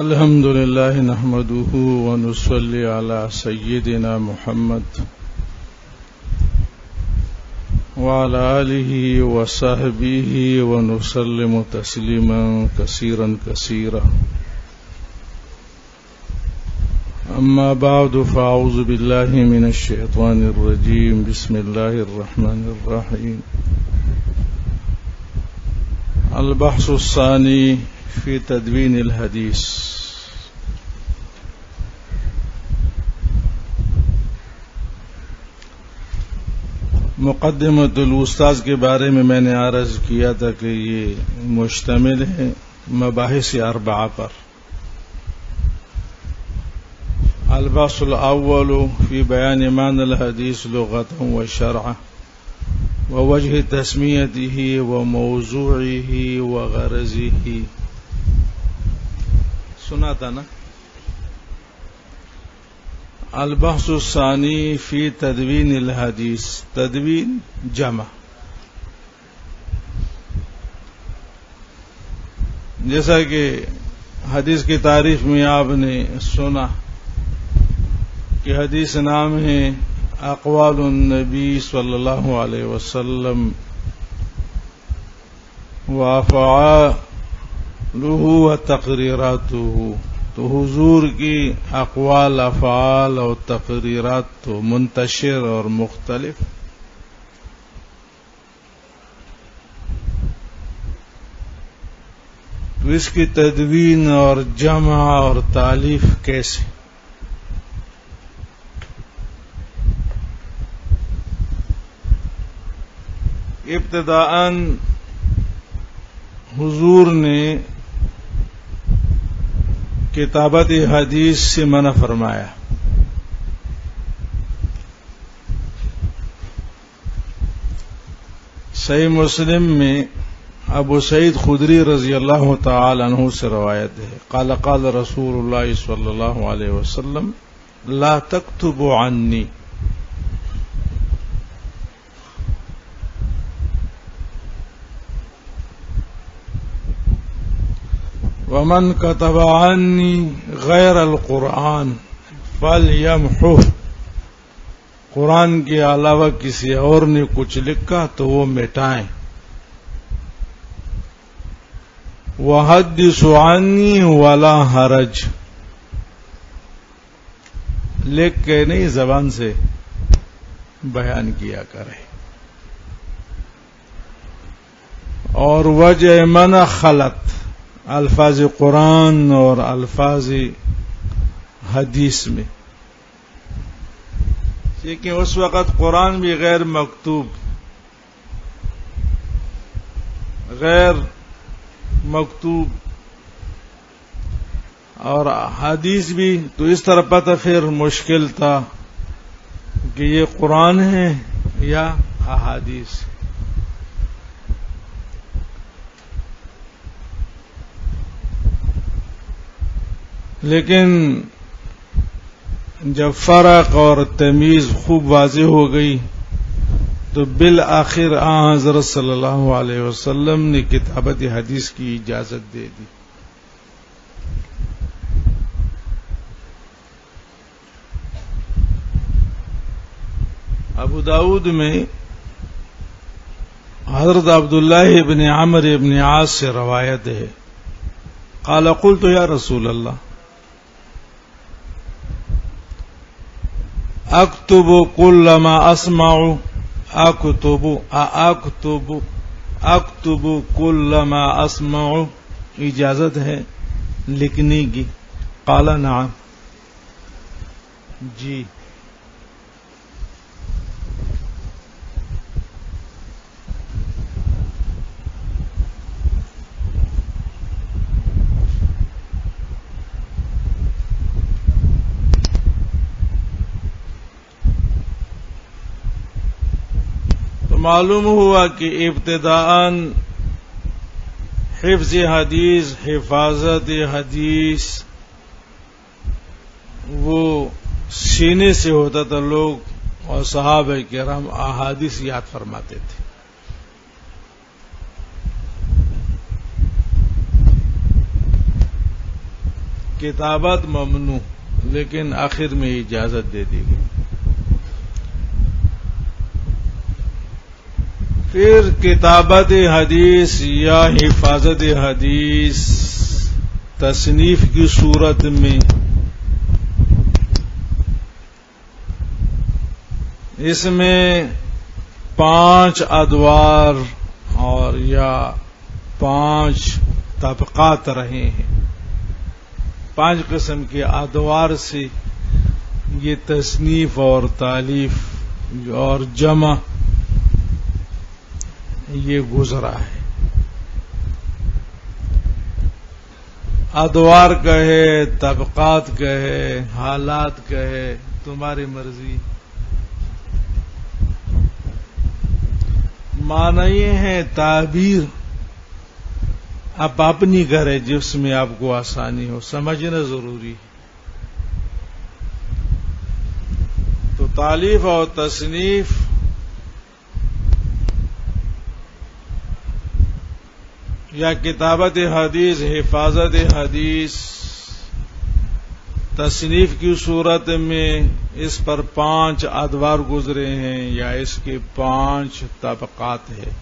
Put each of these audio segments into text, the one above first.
الحمد لله نحمده ونصلي على سيدنا محمد وعلى آله وصحبه ونسلم تسليما كثيرا كثيرا. أما بعد فأعوذ بالله من الشيطان الرجيم. بسم الله الرحمن الرحيم. البحث الثاني في تدوين الحديث. مقدمۃ الاستاذ کے بارے میں نے عرض کیا تھا کہ یہ مشتمل ہے مباحث اربعہ پر. البحث الاول في بيان معنى الحديث لغة وشرعا ووجه تسميته وموضوعه وغرضه. سنا تھا نا؟ البحث الثانی فی تدوین الحدیث. تدوین جمع. جیسا کہ حدیث کی تعریف میں آپ نے سنا کہ حدیث نام ہے اقوال النبی صلی اللہ علیہ وسلم وافعالہ وتقریراتہ. تو حضور کی اقوال، افعال اور تقریرات تو منتشر اور مختلف. تو اس کی تدوین اور جمع اور تالیف کیسے؟ ابتداءً حضور نے کتابت حدیث سے منع فرمایا. صحیح مسلم میں ابو سعید خدری رضی اللہ تعالی عنہ سے روایت ہے. قال قال رسول اللہ صلی اللہ علیہ وسلم لا تكتبوا عني. ومن كتب عني غير القرآن فليمحه. قرآن کے علاوہ کسی اور نے کچھ لکھا تو وہ مٹائیں. وحدثوا عني ولا حرج. لکھ کے نہیں، زبان سے بیان کیا کرے. اور وجہ منع خلط الفاظ قرآن اور الفاظ حدیث میں. لیکن اس وقت قرآن بھی غیر مکتوب اور حدیث بھی. تو اس طرح پتہ پھر مشکل تھا کہ یہ قرآن ہے یا احادیث. لیکن جب فرق اور تمیز خوب واضح ہو گئی تو بالآخر حضرت صلی اللہ علیہ وسلم نے کتابت حدیث کی اجازت دے دی. ابو داؤد میں حضرت عبداللہ ابن عمرو ابن عاص سے روایت ہے. قال قلت یا رسول اللہ اکتب کل ما اسمع. اکتب کل ما اسمع. اجازت ہے لکھنے کی؟ قال نعم. جی. معلوم ہوا کہ ابتداءً حفظ حدیث، حفاظت حدیث وہ سینے سے ہوتا تھا. لوگ اور صحابہ کرام احادیث یاد فرماتے تھے. کتابت ممنوع، لیکن آخر میں اجازت دے دی گئی۔ پھر کتابت حدیث یا حفاظت حدیث تصنیف کی صورت میں اس میں 5 ادوار اور یا 5 طبقات رہے ہیں۔ 5 قسم کے ادوار سے یہ تصنیف اور تالیف اور جمع یہ گزرا ہے۔ ادوار کہے، طبقات کہے، حالات کہے، تمہاری مرضی۔ معنی یہ ہے تعبیر آپ اپنی کرے جس میں آپ کو آسانی ہو، سمجھنا ضروری ہے۔ تو تالیف اور تصنیف یا کتابت حدیث، حفاظت حدیث تصنیف کی صورت میں اس پر 5 ادوار گزرے ہیں یا اس کے 5 طبقات ہیں۔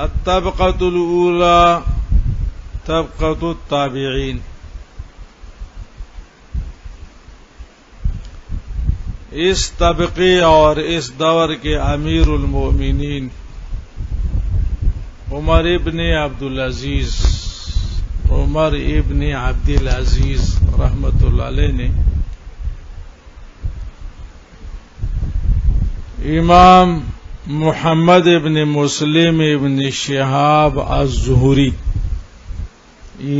الطبقۃ الاولی طبقۃ التابعین، اس طبقے اور اس دور کے امیر المؤمنین عمر ابن عبدالعزیز رحمت اللہ علیہ نے امام محمد ابن مسلم ابن شہاب الزہری،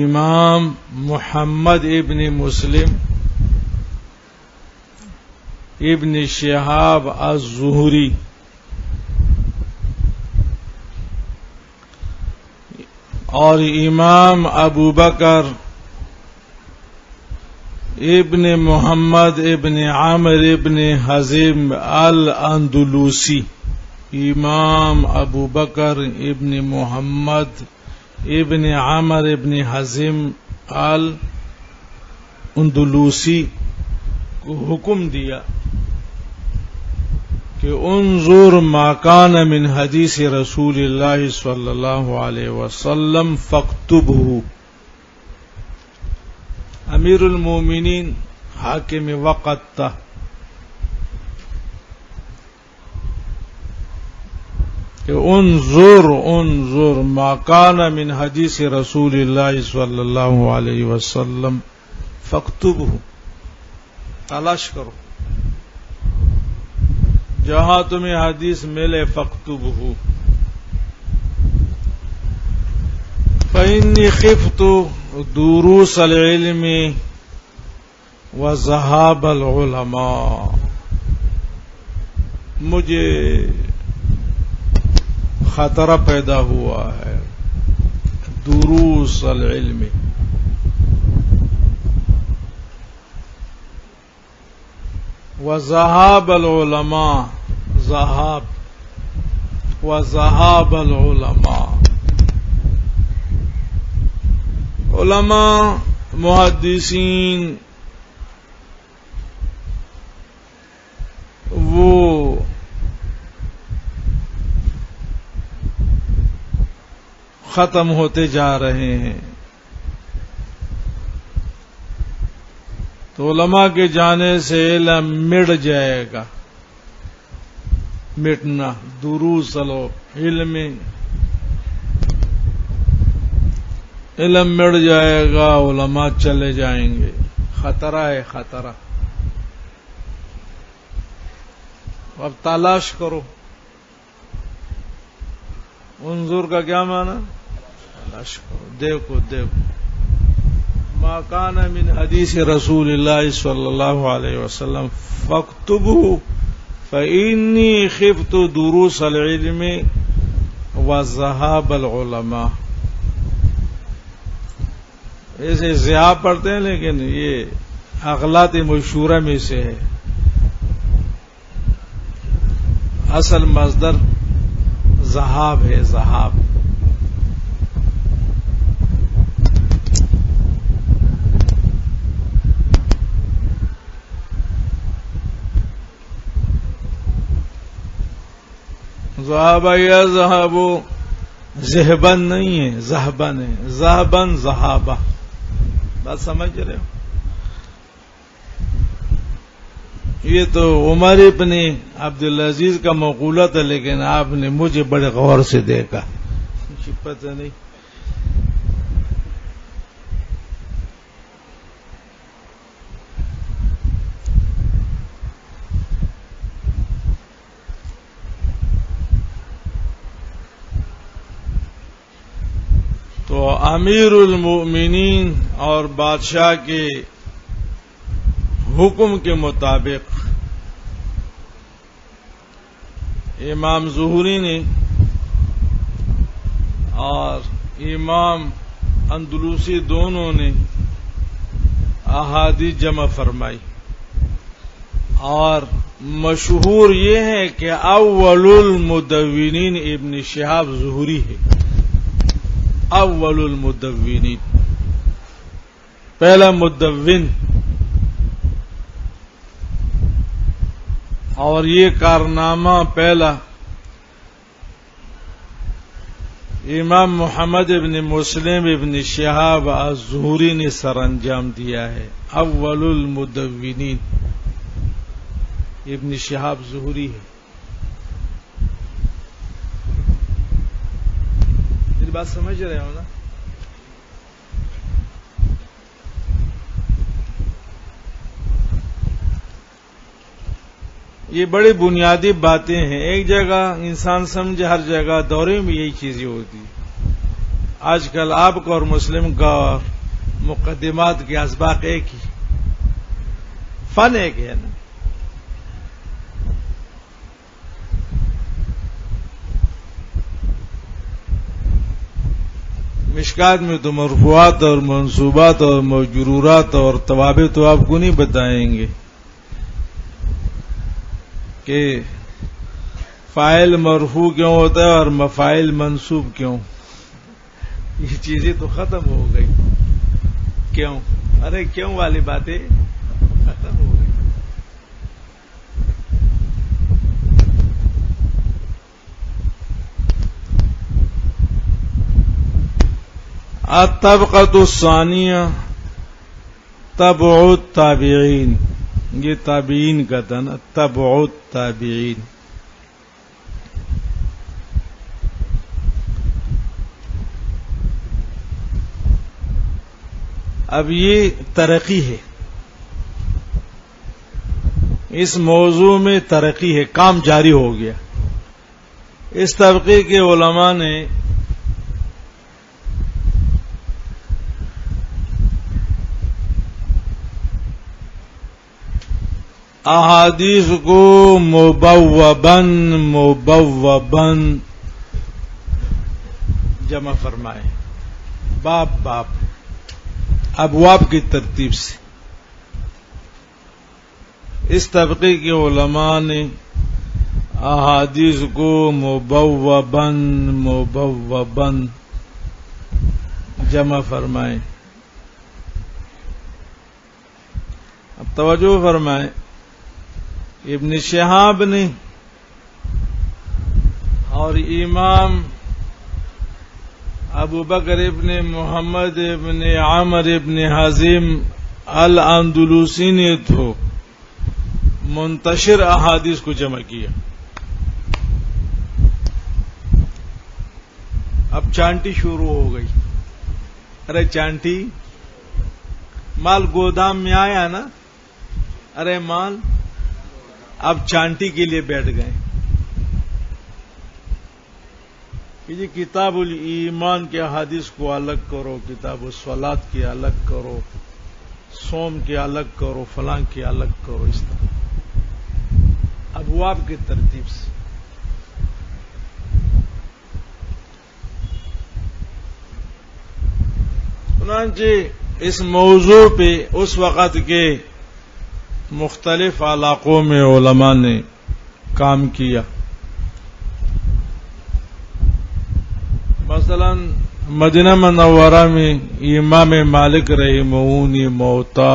امام محمد ابن مسلم ابن شہاب الزہری اور امام ابو بکر ابن محمد ابن عامر ابن حزم الاندلوسی، امام ابو بکر ابن محمد ابن عامر ابن حزم الاندلوسی کو حکم دیا کہ انظر ما کان من حدیث رسول اللہ صلی اللہ علیہ وسلم فاکتبہ۔ امیر المومنین حاکم وقت تھا، کہ انظر ما کان من حدیث رسول اللہ صلی اللہ علیہ وسلم فاکتبہ، تلاش کرو جہاں تمہیں حدیث ملے، فاکتبہ۔ فإنی خفت دروس العلم وذهاب العلماء، مجھے خطرہ پیدا ہوا ہے دروس العلم، وذهاب العلماء، وذهاب العلماء، علماء محدثین وہ ختم ہوتے جا رہے ہیں، تو علماء کے جانے سے علم مٹ جائے گا، مٹنا، دروس العلم، علم مٹ جائے گا، علماء چلے جائیں گے، خطرہ ہے، خطرہ۔ اب تلاش کرو، انظر کا کیا معنی؟ تلاش کرو، دیکھو ما کان من حدیث رسول اللہ صلی اللہ علیہ وسلم فاکتبہ فإنی خفت دروس العلم وذهاب العلماء۔ ایسے ضیاء پڑھتے ہیں لیکن یہ اغلاط مشہورہ میں سے ہے، اصل مصدر ذہاب ہے، ذہاب۔ ذهب يذهب ذهبن نہیں ہے، ذهبن ہے، ذهبن ذهابا. بات سمجھ رہے ہو؟ یہ تو عمر ابن عبدالعزیز کا مقولہ تھا، لیکن آپ نے مجھے بڑے غور سے دیکھا. پتہ نہیں. تو امیر المؤمنین اور بادشاہ کے حکم کے مطابق امام ظہوری نے اور امام اندلوسی دونوں نے احادیث جمع فرمائی، اور مشہور یہ ہے کہ اول المدونین ابن شہاب ظہوری ہے. اول المدونین، پہلا مدون. اور یہ کارنامہ پہلا امام محمد ابن مسلم ابن شہاب الظہوری نے سر انجام دیا ہے. اول المدونین ابن شہاب ظہوری ہے. میری بات سمجھ رہے ہو نا؟ یہ بڑی بنیادی باتیں ہیں. ایک جگہ انسان سمجھے، ہر جگہ دورے میں یہی چیزیں ہوتی. آج کل آپ کا اور مسلم کا مقدمات کے اسباق ایک ہی، فن ایک ہے نا. مشکات میں تو مرفوعات اور منصوبات اور مجرورات اور توابع تو آپ کو نہیں بتائیں گے کہ فاعل مرفوع کیوں ہوتا ہے اور مفاعل منصوب کیوں. یہ چیزیں تو ختم ہو گئی. کیوں؟ ارے کیوں والی باتیں ختم ہو گئی. الطبقۃ الثانیہ تبع التابعین. یہ تابعین کا تھا نا، تبع التابعین. اب یہ ترقی ہے، اس موضوع میں ترقی ہے، کام جاری ہو گیا. اس طبقے کے علماء نے احادیث کو مبوباً جمع فرمائے، باب باب ابواب کی ترتیب سے. اس طبقے کے علماء نے احادیث کو مبوباً جمع فرمائے. اب توجہ فرمائیں، ابن شہاب نے اور امام ابو بکر ابن محمد ابن عامر ابن حزم الاندلوسی نے تو منتشر احادیث کو جمع کیا. اب چانٹی شروع ہو گئی. ارے چانٹی، مال گودام میں آیا نا، ارے مال اب چانٹی کے لیے بیٹھ گئے. یہ کتاب الایمان کے احادیث کو الگ کرو، کتاب الصلاۃ کے الگ کرو، صوم کے الگ کرو، فلاں کے الگ کرو. اس طرح ابواب کی ترتیب سے. چنانچہ اس موضوع پہ اس وقت کے مختلف علاقوں میں علماء نے کام کیا. مثلا مدینہ منورہ میں امام مالک رحمہ موطا،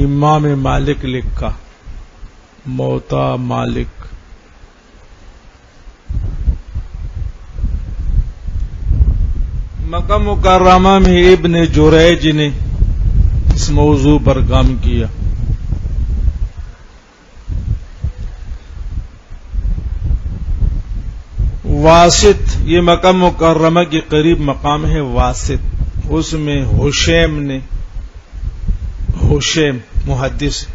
امام مالک لکھا، موطا مالک. مکہ مکرمہ میں ابن جریج نے اس موضوع پر کام کیا. واسط، یہ مکہ مکرمہ کے قریب مقام ہے واسط، اس میں حشیم محدث.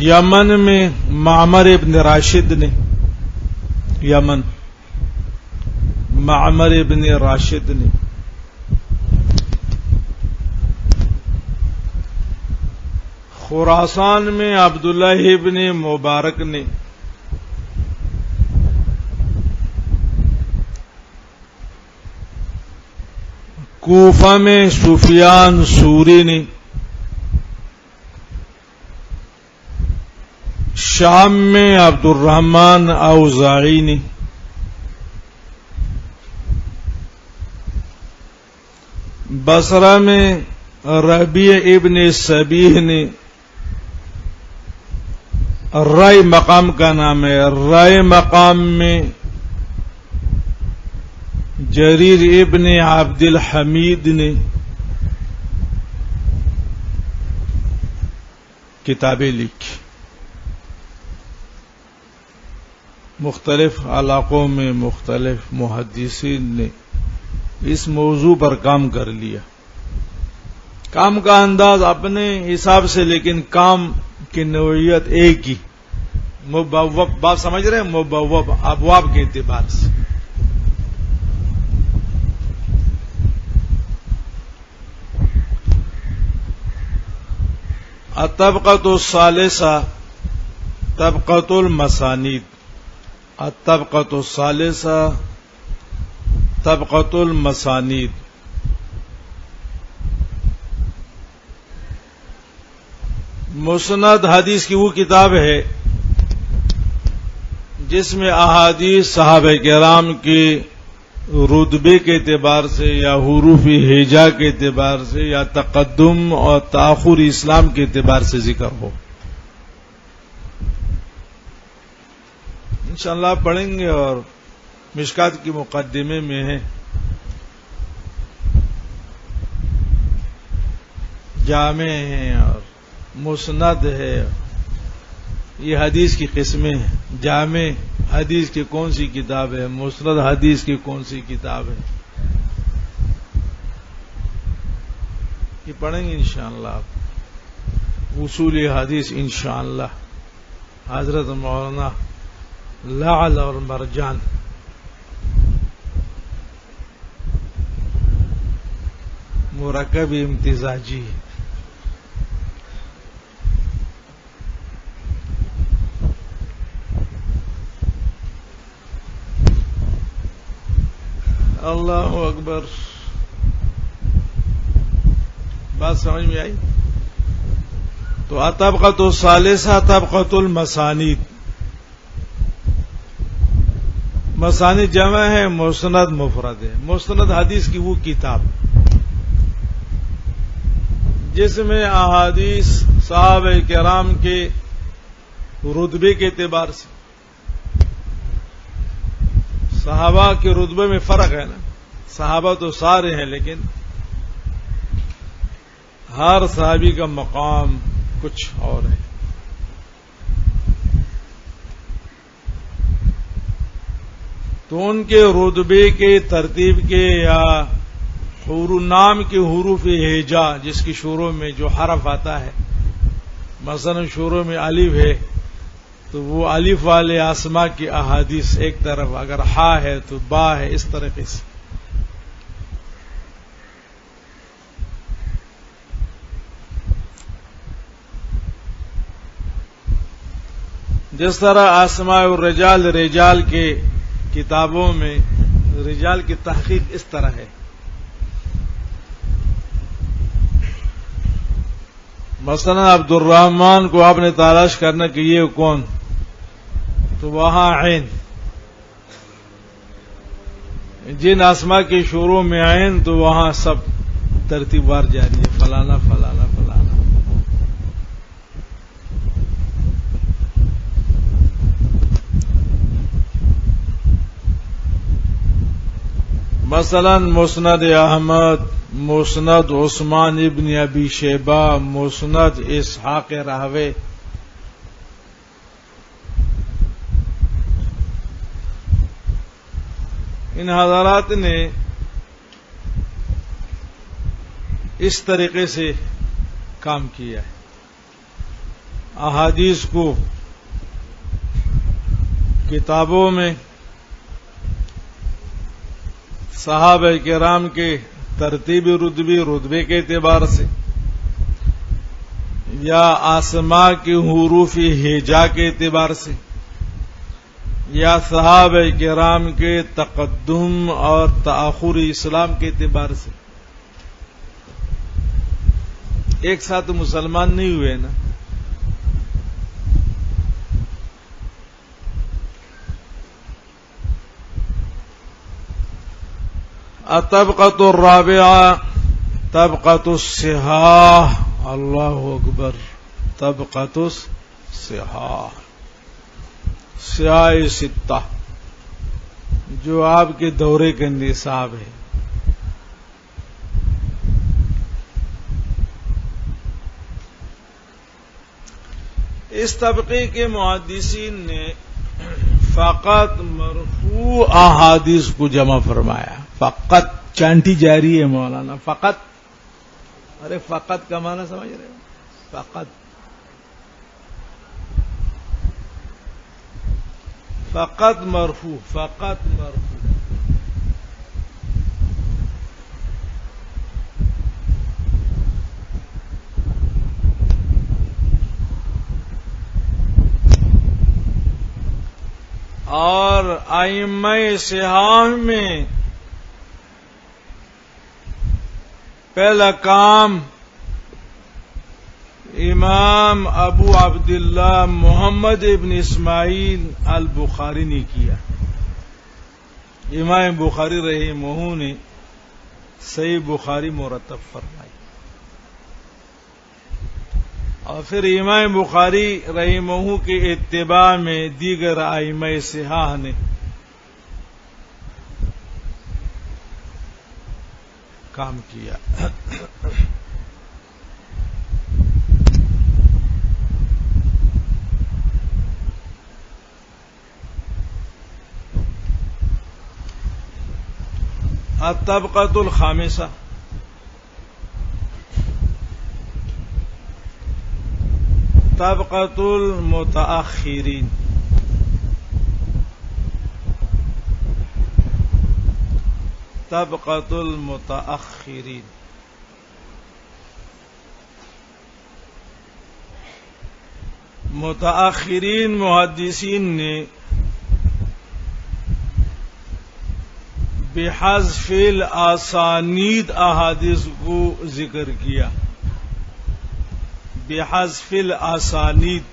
یمن میں معمر ابن راشد نے، معمر ابن راشد نے. خراسان میں عبداللہ ابن مبارک نے. کوفہ میں سفیان ثوری نے. شام میں عبد الرحمن اوزاعی نے. بصرہ میں ربیع ابن سبیح نے. رائے مقام کا نام ہے. رائے مقام میں جریر ابن عبد الحمید نے کتابیں لکھی. مختلف علاقوں میں مختلف محدثین نے اس موضوع پر کام کر لیا. کام کا انداز اپنے حساب سے، لیکن کام کی نوعیت ایک ہی. مبوب، بات سمجھ رہے ہیں؟ مبوب ابواب کے اعتبار سے. الطبقۃ الثالثہ طبقۃ المسانید. الطبقۃ الثالثہ طبقۃ المسانید. مسند حدیث کی وہ کتاب ہے جس میں احادیث صحابہ کرام کے رتبے کے اعتبار سے یا حروف ہجا کے اعتبار سے یا تقدم اور تاخر اسلام کے اعتبار سے ذکر ہو. انشاءاللہ پڑھیں گے. اور مشکات کی مقدمے میں ہے، جامع ہیں اور مسند ہے. یہ حدیث کی قسمیں ہیں. جامع حدیث کی کون سی کتاب ہے، مسند حدیث کی کون سی کتاب ہے، یہ پڑھیں گے انشاءاللہ. اصول حدیث انشاءاللہ حضرت مولانا لعل اور مرجان. مرکب امتزاجی. اللہ اکبر. بات سمجھ میں آئی؟ تو الطبقۃ الثالثہ طبقۃ المسانید. مسانید جمع ہے، مسند مفرد ہے. مسند حدیث کی وہ کتاب جس میں احادیث صحابہ کرام کے رتبے کے اعتبار سے، صحابہ کے رتبے میں فرق ہے نا. صحابہ تو سارے ہیں، لیکن ہر صحابی کا مقام کچھ اور ہے. تو ان کے رتبے کے ترتیب کے یا نام کے حروف ہجا، جس کی شروع میں جو حرف آتا ہے، مثلا شروع میں الف ہے تو وہ الف والے اسماء کی احادیث ایک طرف، اگر ہا ہے تو با ہے، اس طریقے سے. جس طرح اسماء الرجال، رجال کے کتابوں میں رجال کی تحقیق اس طرح ہے. مثلا عبد الرحمن کو آپ نے تلاش کرنا کہ یہ کون، تو وہاں عین. جن اسماء کے شروع میں عین تو وہاں سب ترتیب وار جاری ہے، فلانا فلانا فلانا. مثلا مسند احمد، مسند عثمان ابن ابی شیبہ، مسند اسحاق راہوے، ان حضرات نے اس طریقے سے کام کیا ہے، احادیث کو کتابوں میں صحابہ کرام کے ترتیبی رتبے کے اعتبار سے یا آسماء کے حروف ہجا کے اعتبار سے یا صحابہ کرام کے تقدم اور تاخر اسلام کے اعتبار سے ایک ساتھ مسلمان نہیں ہوئے نا. الطبقۃ الرابعہ طبقۃ الصحاح. اللہ اکبر. طبقۃ الصحاح، صحاح ستہ جو آپ کے دورے کے نصاب ہے. اس طبقے کے محدثین نے فقط مرفوع احادیث کو جمع فرمایا. فقط چانٹی جاری ہے مولانا. فقط، ارے فقط کا معنی سمجھ رہے ہو؟ فقط فقط مرفوع، فقط مرفوع. اور ائمہ صحاح میں پہلا کام امام ابو عبداللہ محمد ابن اسماعیل البخاری نے کیا. امام بخاری رحمہ نے صحیح بخاری مرتب فرمائی، اور پھر امام بخاری رحمہ کے اتباع میں دیگر ائمہ صحاح نے کام کیا. الطبقۃ الخامسہ طبقۃ المتأخرین. طبقۃ المتأخرین متأخرین محدثین نے بحذف الاسانید احادیث کو ذکر کیا. بحذف الاسانید،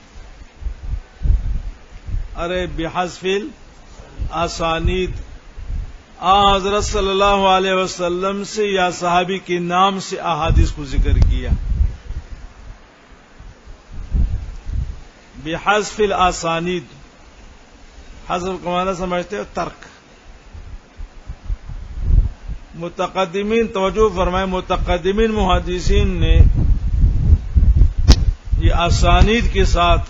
ارے بحذف الاسانید حضرت صلی اللہ علیہ وسلم سے یا صحابی کے نام سے احادیث کو ذکر کیا. بحذف الاسانید، حذف کا معنی سمجھتے ہو؟ ترک. متقدمین توجہ فرمائے، متقدمین محدثین نے یہ اسانید کے ساتھ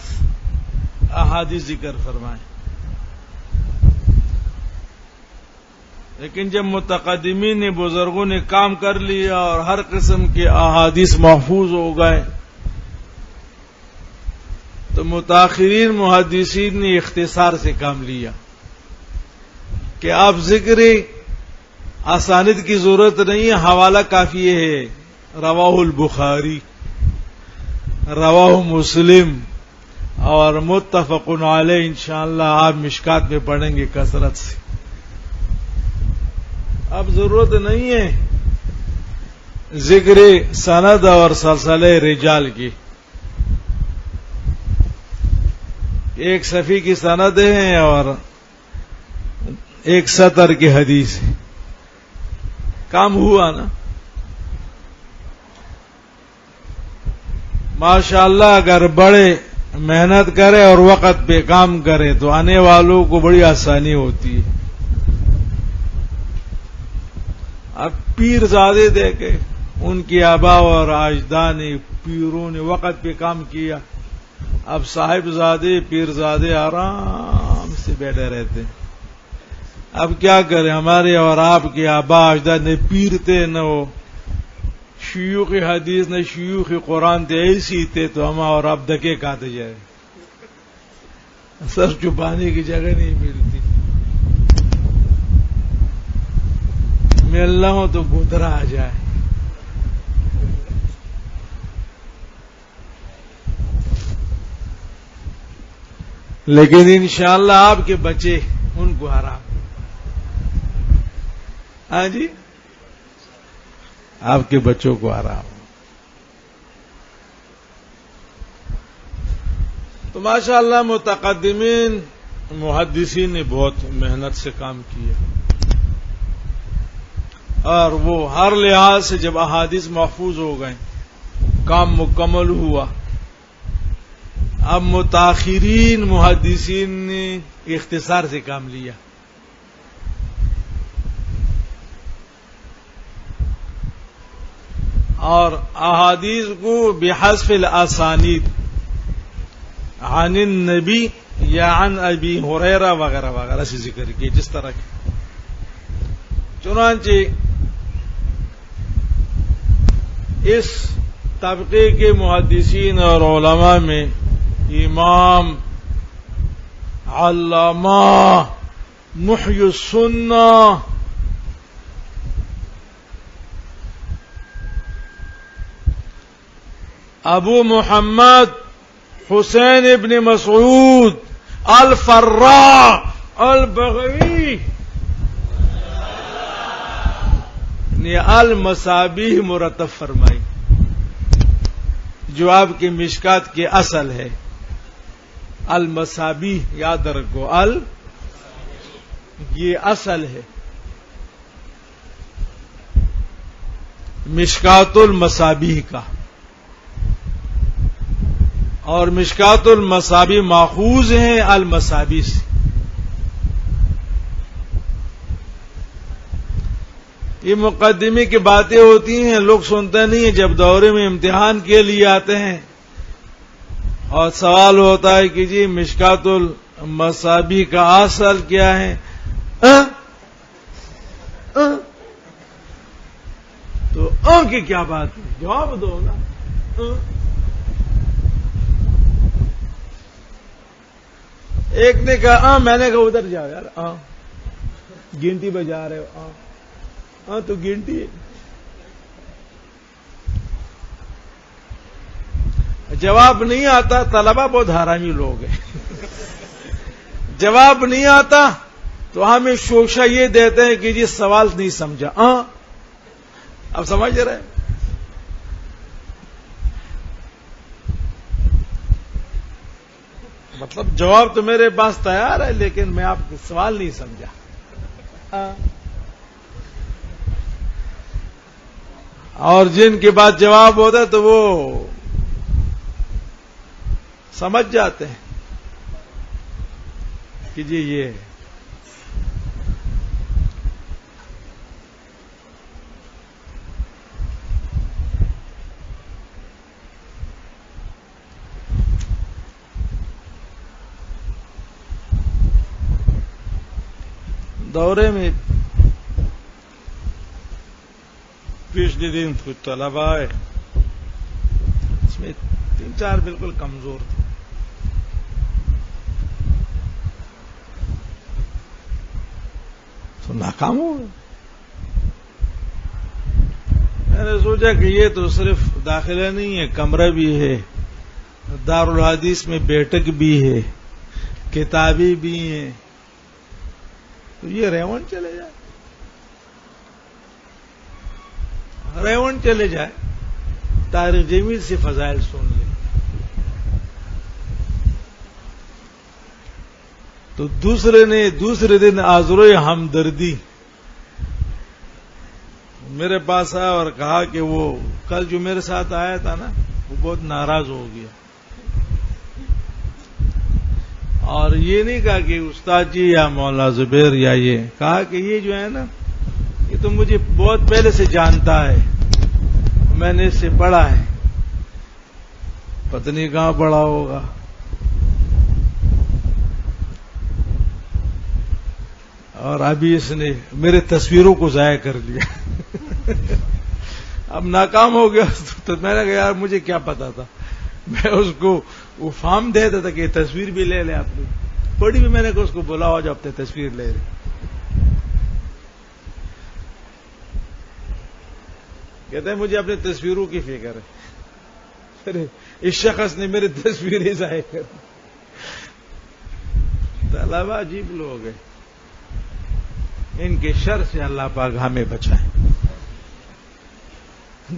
احادیث ذکر فرمائے، لیکن جب متقدمین نے بزرگوں نے کام کر لیا اور ہر قسم کے احادیث محفوظ ہو گئے تو متاخرین محدثین نے اختصار سے کام لیا کہ آپ ذکر اسانید کی ضرورت نہیں ہے، حوالہ کافی ہے. رواہ البخاری، رواہ مسلم اور متفق علیہ انشاءاللہ آپ مشکات میں پڑھیں گے کثرت سے. اب ضرورت نہیں ہے ذکر سند اور سلسلہ رجال کی. ایک صفحے کی سند ہے اور ایک سطر کی حدیث ہے، کام ہوا نا. ماشاءاللہ اگر بڑے محنت کرے اور وقت پہ کام کرے تو آنے والوں کو بڑی آسانی ہوتی ہے. اب پیر زادے دے کے ان کی آبا اور اجداد نے پیروں نے وقت پہ کام کیا. اب صاحب زادے پیر زادے آرام سے بیٹھے رہتے. اب کیا کریں، ہمارے اور آپ کے آبا اجداد نے پیر تھے نہ وہ شیوخ حدیث نہ شیوخ قرآن تھے، ایسی تھے تو ہم اور آپ دکے کھاتے جائے، سر چھپانے کی جگہ نہیں ملتی. ملنا ہو تو گودرا آ جائے. لیکن انشاءاللہ آپ کے بچے ان کو حرام. ہاں جی، آپ کے بچوں کو حرام. تو ماشاءاللہ متقدمین محدثین نے بہت محنت سے کام کیا، اور وہ ہر لحاظ سے جب احادیث محفوظ ہو گئے کام مکمل ہوا. اب متاخرین محدثین نے اختصار سے کام لیا. اور احادیث کو بحذف الاسانید عن النبی یا عن ابی ہریرہ وغیرہ وغیرہ سے ذکر کیے جس طرح کے. چنانچہ اس طبقے کے محدثین اور علماء میں امام علامہ محی السنہ ابو محمد حسین ابن مسعود الفراء البغوی نے المصابیح مرتب فرمائی، جو آپ کی مشکات کے اصل ہے. المصابیح یاد رکھو، یہ اصل ہے. مشکات المصابیح کا، اور مشکات المصابیح ماخوذ ہیں المصابیح سے. یہ مقدمے کی باتیں ہوتی ہیں، لوگ سنتے نہیں ہیں. جب دورے میں امتحان کے لیے آتے ہیں اور سوال ہوتا ہے کہ جی مشکات المصابیح کا اصل کیا ہے، تو کی کیا بات ہے، جواب دو نا. ایک نے کہا میں نے کہا ادھر جاؤ یار، گنٹی بجا رہے ہو، تو گنٹی ہے. جواب نہیں آتا. طلبہ بہت حرامی لوگ ہیں. جواب نہیں آتا تو ہمیں شوشہ یہ دیتے ہیں کہ جی سوال نہیں سمجھا. اب سمجھ رہے، مطلب جواب تو میرے پاس تیار ہے لیکن میں آپ کو سوال نہیں سمجھا. اور جن کے بعد جواب ہوتا ہے تو وہ سمجھ جاتے ہیں کہ جی یہ دورے میں پچھلے دن کچھ طلبہ آئے، اس میں 3-4 بالکل کمزور تھے. تو ناکام ہو گئے. میں نے سوچا کہ یہ تو صرف داخلہ نہیں ہے، کمرہ بھی ہے، دارالحدیث میں بیٹھک بھی ہے، کتابیں بھی ہیں، تو یہ ریون چلے جائے، ریون چلے جائے، تاریخ جمیل سے فضائل سن لے. تو دوسرے دن آذروئے ہمدردی میرے پاس آیا اور کہا کہ وہ کل جو میرے ساتھ آیا تھا نا وہ بہت ناراض ہو گیا، اور یہ نہیں کہا کہ استاد جی یا مولانا زبیر یا یہ، کہا کہ یہ جو ہے نا کہ تم مجھے بہت پہلے سے جانتا ہے، میں نے اس سے پڑھا ہے، پتہ نہیں کہاں پڑھا ہوگا، اور ابھی اس نے میرے تصویروں کو ضائع کر دیا۔ اب ناکام ہو گیا تو میں نے کہا یار مجھے کیا پتا تھا، میں اس کو وہ فارم دیتا تھا کہ یہ تصویر بھی لے لے، آپ نے پڑھی بھی، میں نے کہا اس کو بلاؤ جو اپنے تصویر لے لے۔ کہتے ہیں مجھے اپنی تصویروں کی فکر ہے، اس شخص نے میری تصویریں ضائع کر دی۔ طلبہ عجیب لوگ ہیں، ان کے شر سے اللہ پاک ہمیں بچائے۔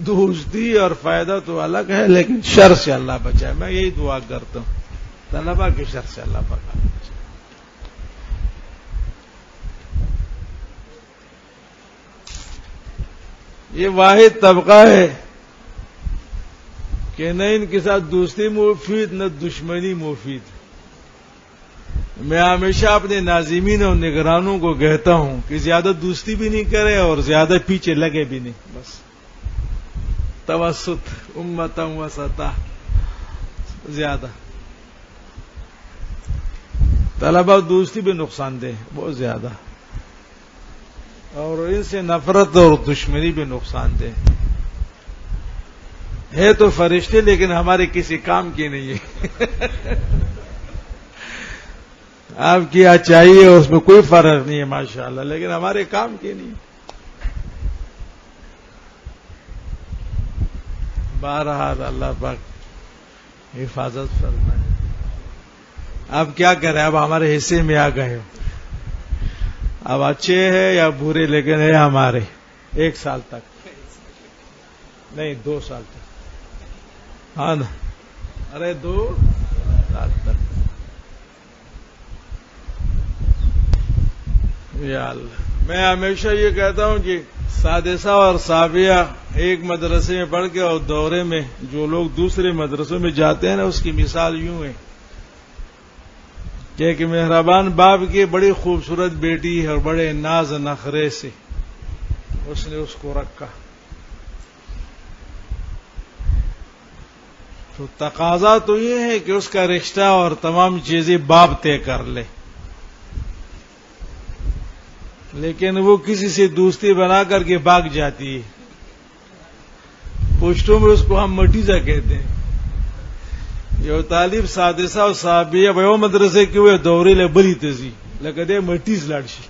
دوستی اور فائدہ تو الگ ہے، لیکن شر سے اللہ بچائے، میں یہی دعا کرتا ہوں، طلبہ کے شر سے اللہ پاک ہمیں بچائے۔ یہ واحد طبقہ ہے کہ نہ ان کے ساتھ دوستی مفید نہ دشمنی مفید۔ میں ہمیشہ اپنے ناظمین اور نگرانوں کو کہتا ہوں کہ زیادہ دوستی بھی نہیں کرے اور زیادہ پیچھے لگے بھی نہیں، بس توسط، امتاً وسطا، زیادہ طلبہ دوستی بھی نقصان دہ بہت زیادہ، اور ان سے نفرت اور دشمنی بھی نقصان دہ ہے۔ تو فرشتے لیکن ہمارے کسی کام کی نہیں ہے۔ آپ کیا چاہیے اس میں کوئی فرق نہیں ہے ماشاءاللہ، لیکن ہمارے کام کی نہیں۔ بہرحال اللہ پاک حفاظت فرمائے۔ اب کیا کریں، اب ہمارے حصے میں آ گئے ہو، اب اچھے ہیں یا برے، لیکن ہے ہمارے 1 سال تک، نہیں 2 سال تک، ہاں نا، ارے 2 سال تک۔ یا اللہ، میں ہمیشہ یہ کہتا ہوں کہ سادسہ اور ثابیہ ایک مدرسے میں پڑھ کے اور دورے میں جو لوگ دوسرے مدرسوں میں جاتے ہیں نا، اس کی مثال یوں ہے کہ ایک مہربان باپ کی بڑی خوبصورت بیٹی ہے اور بڑے ناز نخرے سے اس نے اس کو رکھا، تو تقاضا تو یہ ہے کہ اس کا رشتہ اور تمام چیزیں باپ طے کر لے، لیکن وہ کسی سے دوستی بنا کر کے بھاگ جاتی ہے۔ پشتوں میں اس کو ہم مٹیزہ کہتے ہیں۔ یہ طالب سادسہ اور ثابیہ وہ مدرسے کی ہوئے دوری لے بلی تزی لگا دے مٹیز لاڑشی،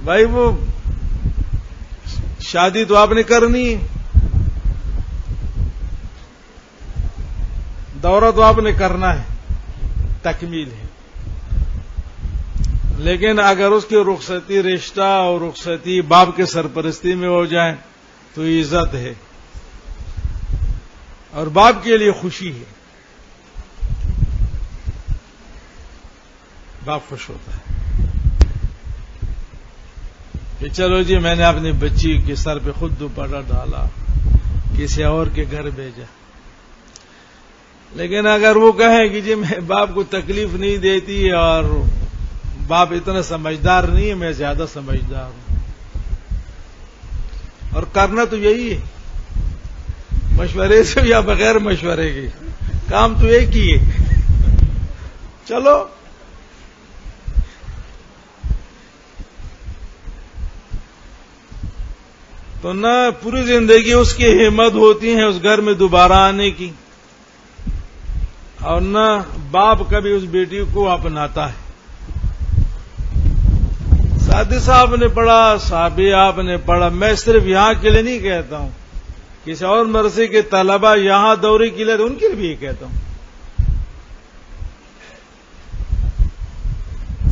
بھائی وہ شادی تو آپ نے کرنی ہے، دورہ تو آپ نے کرنا ہے، تکمیل ہے، لیکن اگر اس کی رخصتی رشتہ اور رخصتی باپ کے سرپرستی میں ہو جائے تو عزت ہے اور باپ کے لیے خوشی ہے، باپ خوش ہوتا ہے کہ چلو جی میں نے اپنی بچی کے سر پہ خود دوپٹہ ڈالا، کسی اور کے گھر بھیجا۔ لیکن اگر وہ کہیں کہ جی میں باپ کو تکلیف نہیں دیتی اور باپ اتنا سمجھدار نہیں ہے، میں زیادہ سمجھدار ہوں، اور کرنا تو یہی ہے، مشورے سے یا بغیر مشورے کے کام تو ایک ہی ہے، چلو تو نہ پوری زندگی اس کی ہمت ہوتی ہے اس گھر میں دوبارہ آنے کی، اور نہ باپ کبھی اس بیٹی کو اپناتا ہے۔ سادسہ آپ نے پڑھا، ثابیہ آپ نے پڑھا، میں صرف یہاں کے لیے نہیں کہتا ہوں، کسی اور مدرسے کے طلبہ یہاں دورے کے لیے تو ان کے لیے بھی یہ کہتا ہوں۔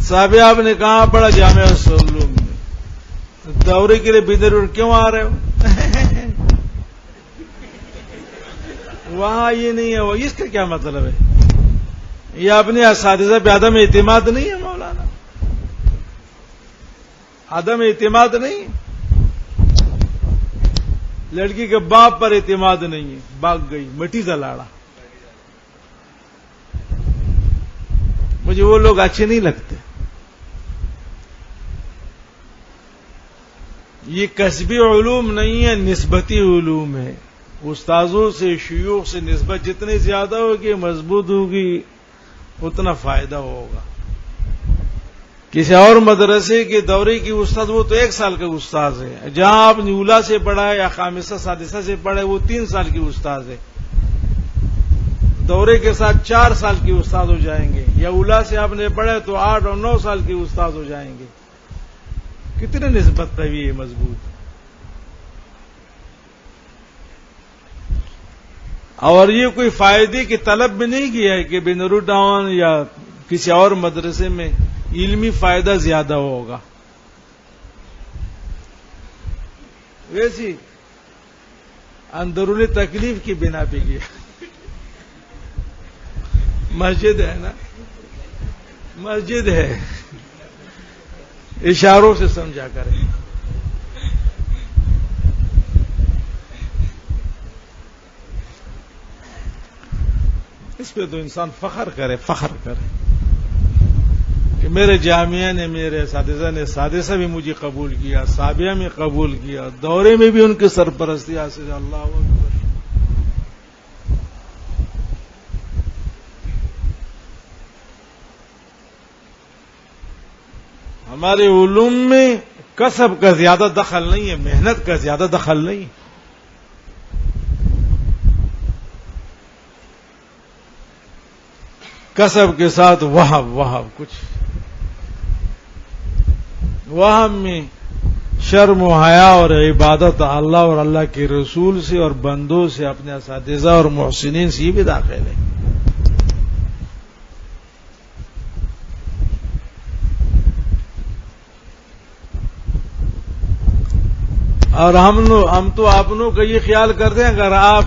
ثابیہ آپ نے کہاں پڑھا؟ جامعہ العلوم میں۔ دورے کے لیے بدر کیوں آ رہے ہو؟ وہاں یہ نہیں ہے، وہ اس کا کیا مطلب ہے؟ یہ اپنے اساتذہ پہ عدم اعتماد نہیں ہے مولانا، عدم اعتماد نہیں، لڑکی کے باپ پر اعتماد نہیں ہے، بھاگ گئی، مٹیزہ لاڑا۔ مجھے وہ لوگ اچھے نہیں لگتے، یہ کسبی علوم نہیں ہے، نسبتی علوم ہے. استاذوں سے شیوخ سے نسبت جتنی زیادہ ہوگی مضبوط ہوگی اتنا فائدہ ہوگا. کسی اور مدرسے کے دورے کی استاد وہ تو 1 سال کا استاذ ہے، جہاں آپ نے اولا سے پڑھا ہے یا خامسہ سادسہ سے پڑھا ہے وہ 3 سال کی استاذ ہے. دورے کے ساتھ 4 سال کی استاد ہو جائیں گے، یا اولا سے آپ نے پڑھا تو 8 اور 9 سال کی استاد ہو جائیں گے. کتنے نسبت روی ہے مضبوط. اور یہ کوئی فائدے کی طلب بھی نہیں کیا ہے کہ بنور ٹاؤن یا کسی اور مدرسے میں علمی فائدہ زیادہ ہوگا. ویسی اندرونی تکلیف کی بنا پہ کیا. مسجد ہے نا، مسجد ہے، اشاروں سے سمجھا کریں. اس پہ تو انسان فخر کرے کہ میرے جامعہ نے، میرے اساتذہ نے سادسہ بھی مجھے قبول کیا، سابعہ میں قبول کیا، دورے میں بھی ان کی سرپرستی حاصل. اللہ اکبر. ہمارے علوم میں کسب کا زیادہ دخل نہیں ہے، محنت کا زیادہ دخل نہیں ہے. کسب کے ساتھ وہم کچھ وہم میں شرم و حیا اور عبادت اللہ اور اللہ کے رسول سے اور بندوں سے، اپنے اساتذہ اور محسنین سے بھی داخل ہے. اور ہم تو اپنوں کا یہ خیال کرتے ہیں اگر آپ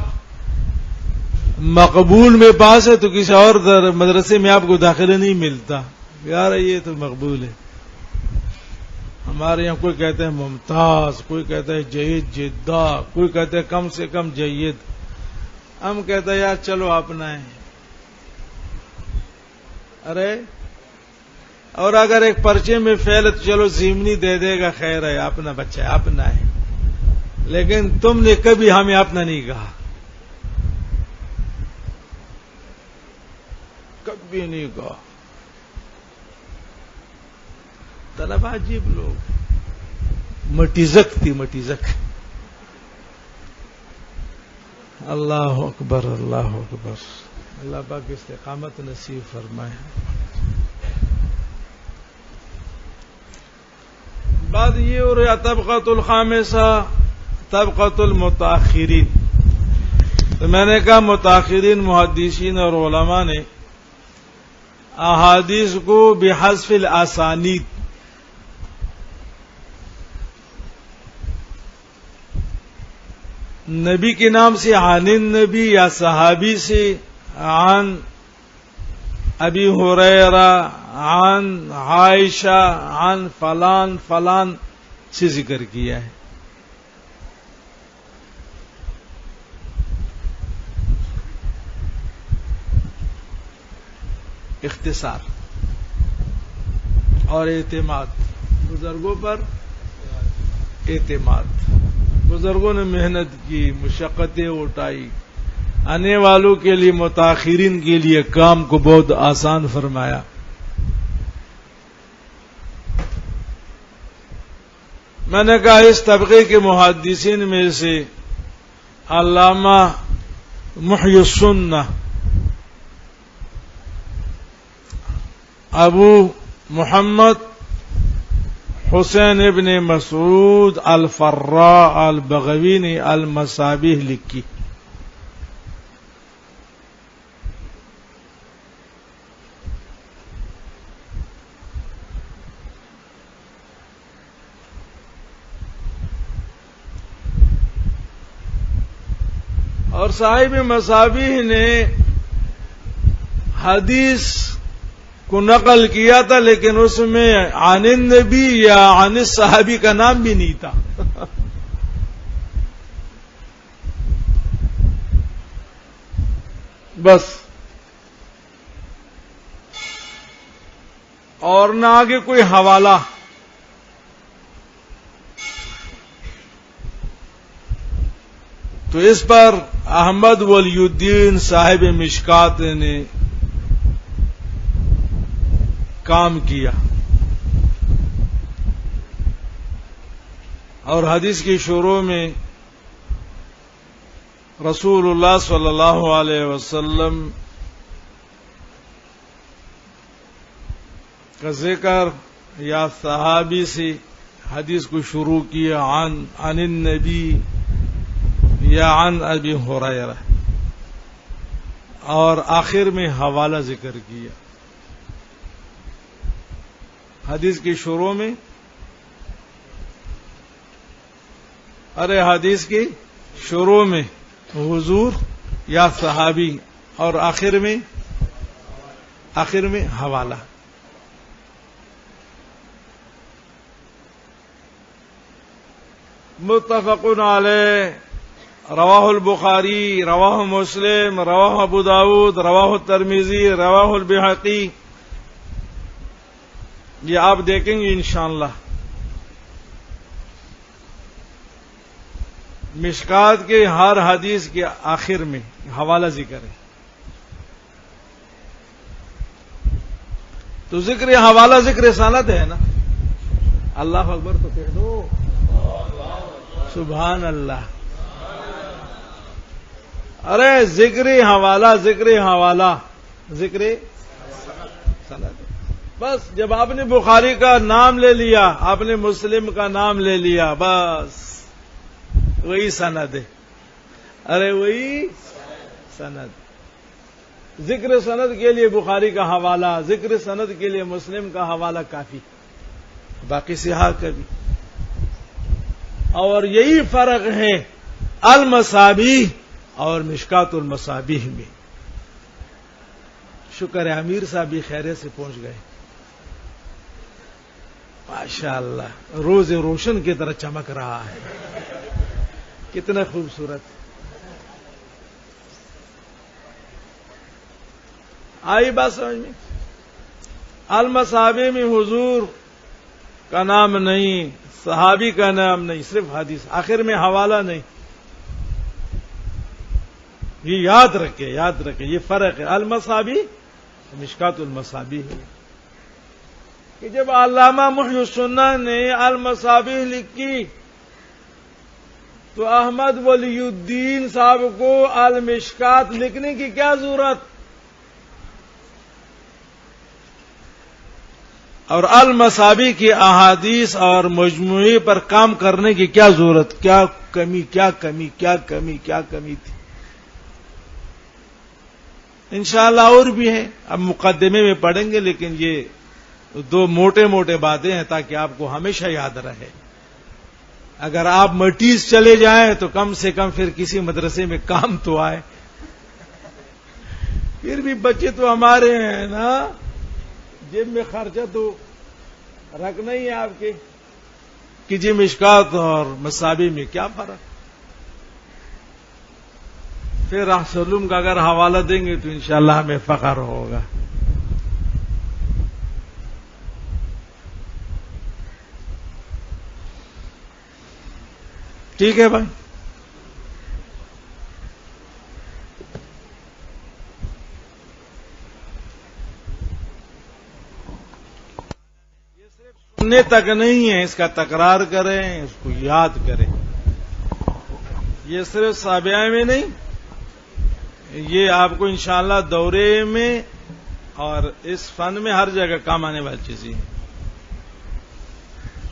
مقبول میں پاس ہے تو کسی اور مدرسے میں آپ کو داخلہ نہیں ملتا. یار یہ تو مقبول ہے. ہمارے یہاں کوئی کہتے ہیں ممتاز، کوئی کہتا ہے جید جدہ، کوئی کہتے ہیں کم سے کم جید. ہم کہتے ہیں یار چلو اپنا ہے. ارے اور اگر ایک پرچے میں فیل ہے تو چلو ضمنی دے دے گا، خیر ہے، اپنا بچہ ہے، اپنا ہے. لیکن تم نے کبھی ہمیں اپنا نہیں کہا، کبھی نہیں کہا. طلبہ عجیب لوگ، مٹیزک تھی، مٹیزک. اللہ اکبر، اللہ اکبر. اللہ پاک استقامت نصیب فرمائے. بعد یہ ہو رہا طبقۃ الخامسہ، طبقۃ المتاخرین. تو میں نے کہا متاخرین محدثین اور علماء نے احادیث کو بحذف الاسانید، نبی کے نام سے عن النبی یا صحابی سے عن ابی ہریرہ، عن عائشہ، عن فلان فلان سے ذکر کیا ہے. اختصار اور اعتماد، بزرگوں پر اعتماد. بزرگوں نے محنت کی، مشقتیں اٹھائی، آنے والوں کے لیے، متاخرین کے لیے کام کو بہت آسان فرمایا. میں نے کہا اس طبقے کے محدثین میں سے علامہ محی السنہ ابو محمد حسین ابن مسعود الفراء البغوی نے المصابیح لکھی. اور صاحب مصابیح نے حدیث کو نقل کیا تھا لیکن اس میں عن النبی یا عن الصحابی کا نام بھی نہیں تھا. بس، اور نہ آگے کوئی حوالہ. اس پر احمد ولی الدین صاحب مشکات نے کام کیا اور حدیث کی شروع میں رسول اللہ صلی اللہ علیہ وسلم کا ذکر یا صحابی سے حدیث کو شروع کیا عن النبی یا عن ابی ہریرہ اور آخر میں حوالہ ذکر کیا. حدیث کی شروع میں حدیث کی شروع میں حضور یا صحابی اور آخر میں حوالہ. متفق علیہ رواہ البخاری رواہ مسلم رواہ ابو داود رواہ الترمذی رواہ البیہقی. یہ آپ دیکھیں گے انشاءاللہ مشکات کے ہر حدیث کے آخر میں حوالہ ذکر ہے. تو ذکر حوالہ ذکر سند ہے نا. اللہ اکبر تو کہہ دو سبحان اللہ. ارے ذکر حوالہ ذکر سند. بس جب آپ نے بخاری کا نام لے لیا آپ نے مسلم کا نام لے لیا بس وہی سند ہے. ارے وہی سند. ذکر سند کے لیے بخاری کا حوالہ ذکر سند کے لیے مسلم کا حوالہ کافی باقی صحاح کا بھی. اور یہی فرق ہے المصابیح اور مشکات المصابیح میں. شکر ہے امیر صاحب بھی خیریت سے پہنچ گئے. ماشاءاللہ روز روشن کی طرح چمک رہا ہے. کتنا خوبصورت. آئی بات سمجھ میں. المصابیح میں حضور کا نام نہیں صحابی کا نام نہیں صرف حدیث آخر میں حوالہ نہیں. یہ یاد رکھے یہ فرق ہے. المصابیح مشکات المصابیح ہے کہ جب علامہ محی السنہ نے المصابیح لکھی تو احمد ولی الدین صاحب کو المشکات لکھنے کی کیا ضرورت اور المصابیح کی احادیث اور مجموعے پر کام کرنے کی کیا ضرورت. کیا کمی تھی. انشاءاللہ اور بھی ہے اب مقدمے میں پڑھیں گے لیکن یہ دو موٹے باتیں ہیں تاکہ آپ کو ہمیشہ یاد رہے. اگر آپ مٹیز چلے جائیں تو کم سے کم پھر کسی مدرسے میں کام تو آئے. پھر بھی بچے تو ہمارے ہیں نا جیب میں خرچہ تو رکھنا ہی ہے آپ کے کہ جی مشکات اور مصابیح میں کیا فرق. پھر رسولم کا اگر حوالہ دیں گے تو انشاءاللہ ہمیں فخر ہوگا. ٹھیک ہے بھائی. یہ صرف سننے تک نہیں ہے اس کا تکرار کریں اس کو یاد کریں. یہ صرف سابعہ میں نہیں یہ آپ کو انشاءاللہ دورے میں اور اس فن میں ہر جگہ کام آنے والی چیزیں ہیں.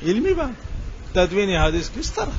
علمی بات تدوین حدیث کس طرح